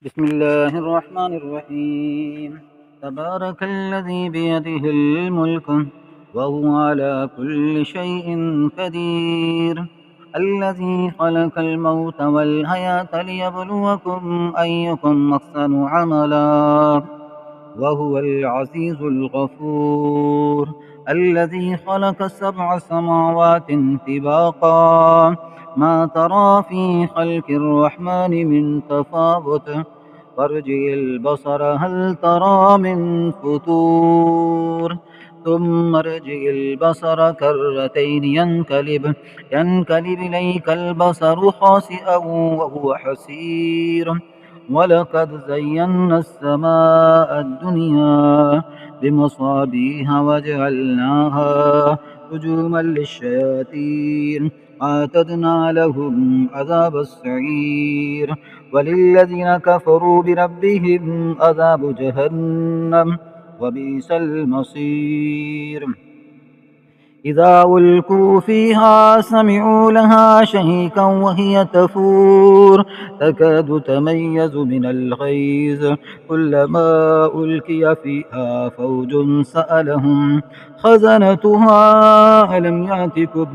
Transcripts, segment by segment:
بسم الله الرحمن الرحيم. تبارك الذي بيده الملك وهو على كل شيء قدير. الذي خلق الموت والحياة ليبلوكم أيكم أحسن عملا وهو العزيز الغفور. الذي خلق 7 سماوات طباقا ما ترى في خلق الرحمن من تفاوت فارجع البصر هل ترى من فتور ثم ارجع البصر كرتين ينقلب إليك البصر خاسئا وهو حسير. ولقد زينا السماء الدنيا بمصابيح وجعلناها رجوما للشياطين وأعتدنا لهم عذاب السعير. وللذين كفروا بربهم عذاب جهنم وبئس المصير. إذا ألقوا فيها سمعوا لها شهيقا وهي تفور تكاد تميز من الغيظ كلما ألقي فيها فوج سألهم خزنتها ألم يأتكم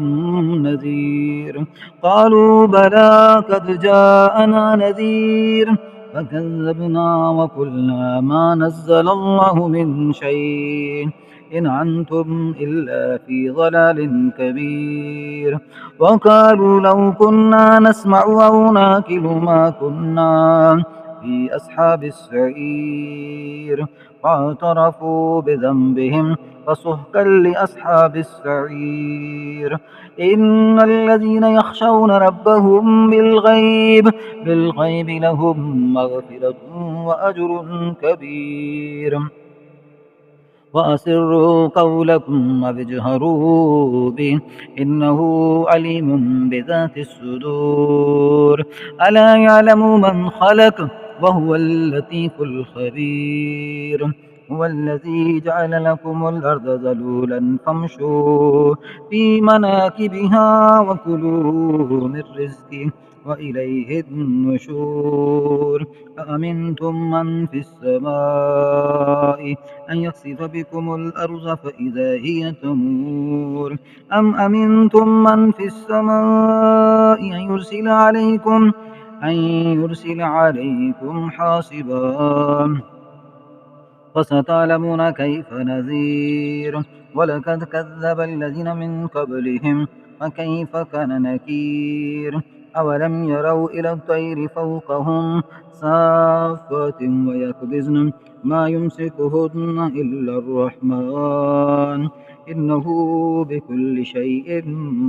نذير قالوا بلى قد جاءنا نذير فكذبنا وقلنا ما نزل الله من شيء إن أنتم إلا في ضلال كبير. وقالوا لو كنا نسمع أو ناكل ما كنا في أصحاب السعير واعترفوا بذنبهم فسحقا لأصحاب السعير. إن الذين يخشون ربهم بالغيب لهم مغفرة وأجر كبير. وأسروا قولكم واجهروا به إنه عليم بذات الصدور. ألا يعلم من خلق وهو اللطيف الخبير. هو الذي جعل لكم الأرض ذلولا فامشوا في مناكبها وكلوا من رزقه وإليه النشور. أأمنتم من في السماء أن يخسف بكم الأرض فإذا هي تمور أم أمنتم من في السماء أن يرسل عليكم حاصبا فستعلمون كيف نذير. ولقد كذب الذين من قبلهم فكيف كان نكير. أولم يروا إلى الطير فوقهم صافات ويقبضن ما يمسكهن إلا الرحمن إنه بكل شيء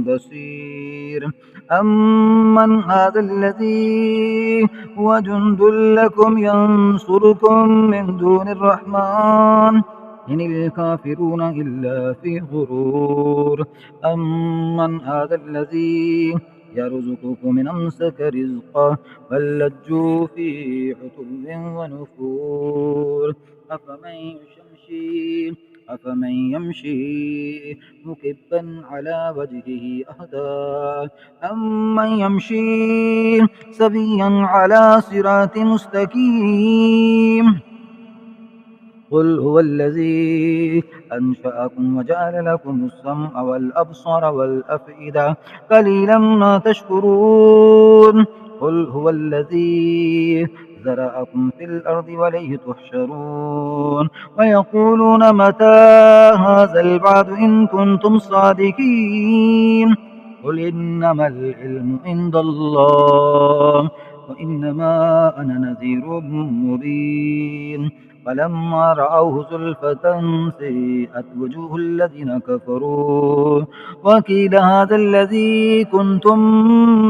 بصير. أمن هذا الذي هو جند لكم ينصركم من دون الرحمن إن الكافرون إلا في غرور. أمن هذا الذي يرزقكم من أمسك رزقه بل لجوا في عتو ونفور. أفمن يمشي مكبا على وجهه أهدى أمن يمشي سويا على صراط مستقيم. قل هو الذي أنشأكم وجعل لكم السمع والأبصار والأفئدة قليلا ما تشكرون. قل هو الذي ذرأكم في الأرض وإليه تحشرون. ويقولون متى هذا الوعد إن كنتم صادقين. قل إنما العلم عند الله وإنما أنا نذير مبين. فلما رأوه زلفة سيئت وجوه الذين كفروا وقيل هذا الذي كنتم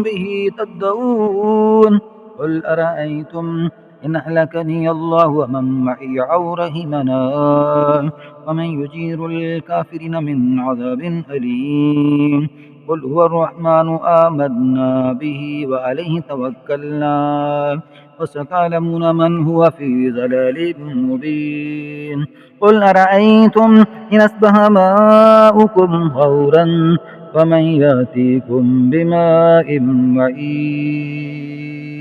به تدعون. قل أرأيتم إن أهلكني الله ومن معي أو رحمنا ومن يجير الكافرين من عذاب أليم. قل هو الرحمن آمنا به وعليه توكلنا وستعلمون من هو في ضلال مبين. قل أرأيتم إن أصبح ماؤكم غورا فمن يأتيكم بماء معين.